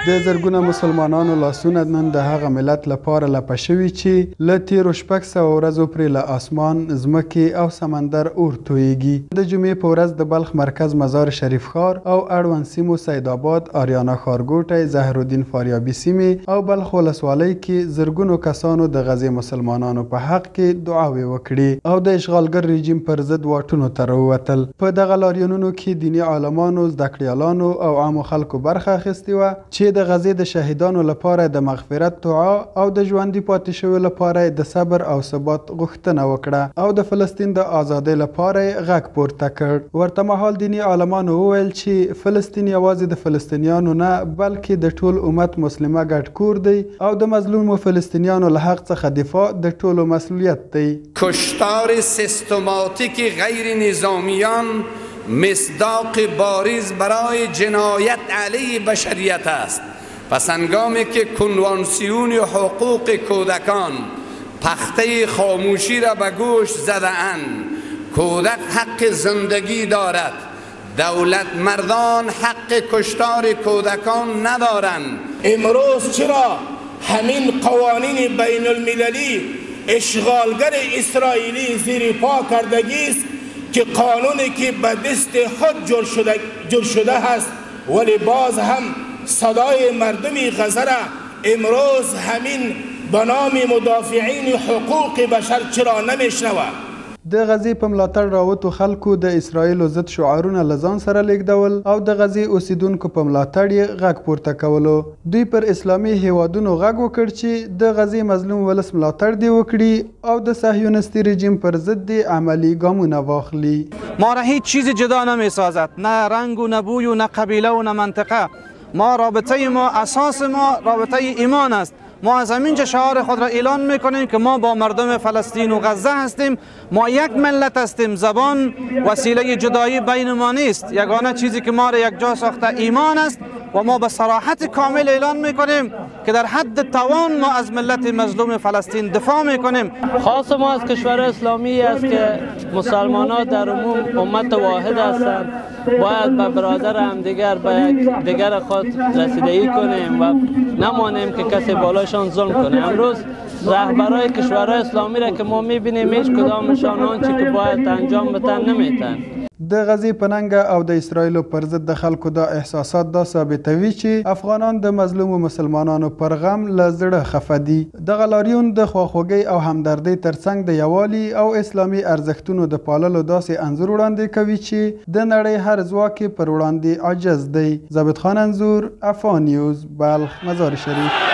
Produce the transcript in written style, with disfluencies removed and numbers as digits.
د زرګونه مسلمانانو لاسونه نن د هغه ملت لپاره لپه شوي چې له تیرو 600 ورځو پرې له اسمان ځمکې او سمندر اور تویږي. د جمعې په ورځ د بلخ مرکز مزار شریف ښار او اړوند سیمو سیدآباد، آریانا ښارګوټی، زهرالدین فاریابي سیمې او بلخ ولسوالۍ کې زرګونو کسانو د غزې مسلمانانو په حق کې دعاوې وکړي او د اشغالګر رژیم پر ضد واټونو ته راووتل. په دغه لاریونونو کې دیني عالمانو، زدهکړیالانو او عامو خلکو برخه اخیستې وه چې د غزې د شهیدانو لپاره د مغفرت دعا او د ژوندي پاتې شویو لپاره د صبر او ثبات غوښتنه وکړه او د فلسطین د ازادۍ لپاره یې غږ پورته کړ. ورته مهال دیني عالمانو وویل چې فلسطین یوازې د فلسطینیانو نه بلکې د ټول امت مسلمه ګډ کور دی او د مظلومو فلسطینیانو له حق څخه دفاع د ټولو مسئولیت دی. کشتار سیستماتیک غیر نظامیان مصداق بارز برای جنایت علیه بشریت است. پس هنگامی که کنوانسیون حقوق کودکان پخته خاموشی را به گوش زده‌اند، کودک حق زندگی دارد، دولت مردان حق کشتار کودکان ندارند. امروز چرا همین قوانین بین المللی اشغالگر اسرائیلی زیر پا کردگی است که قانونی که به دست خود جور شده است، ولی باز هم صدای مردم غزه را امروز همین به نام مدافعین حقوق بشر چرا نمیشنوه؟ د غزې په ملاتړ راوتو خلکو د اسرائیلو ضد شعارونه له ځان سره لیږدول او د غزې اوسیدونکو په ملاتړ یې غږ پورته کولو. دوی پر اسلامي هیوادونو غږ وکړ چې د غزې مظلوم ولس ملاتړ دې وکړي او د صهیونیستي رژیم پر ضد دې عملی ګامونه واخلي. ما را هیچ چیز جدا نمیسازد، نه رنگ و نه بوی و نه قبیله و نه منطقه. ما رابطه ما اساس ما رابطه ایمان است. ما از همینجا شعار خود را اعلان میکنیم که ما با مردم فلسطین و غزه هستیم. ما یک ملت هستیم. زبان وسیله جدایی بین ما نیست. یگانه چیزی که ما را یک جا ساخته ایمان است و ما به صراحت کامل اعلان میکنیم که در حد توان ما از ملت مظلوم فلسطین دفاع میکنیم. خاص ما از کشور اسلامی است که مسلمانان در عموم امت واحد هستند. باید به برادر همدیگر به یک دیگر خود رسیدگی کنیم و نمانیم که کسی بالاشان ظلم کنه. امروز رهبرای کشورهای اسلامی را که ما میبینیم هیچ کدامشان آنچه که باید انجام بدن نمیتن. د غزې په ننګه او د اسرائیلو پر ضد د خلکو دا احساسات دا ثابتوي چې افغانان د مظلومو مسلمانانو پر غم له زړه خفه دي. دغه لاریون د خواخوږۍ او همدردۍ ترڅنګ د یووالي او اسلامي ارزښتونو د پاللو داسې انځور وړاندې کوي چې د نړۍ هر ځواک پر وړاندې عاجز دی. ثابت خان انځور، افغان نیوز، بلخ، مزار شریف.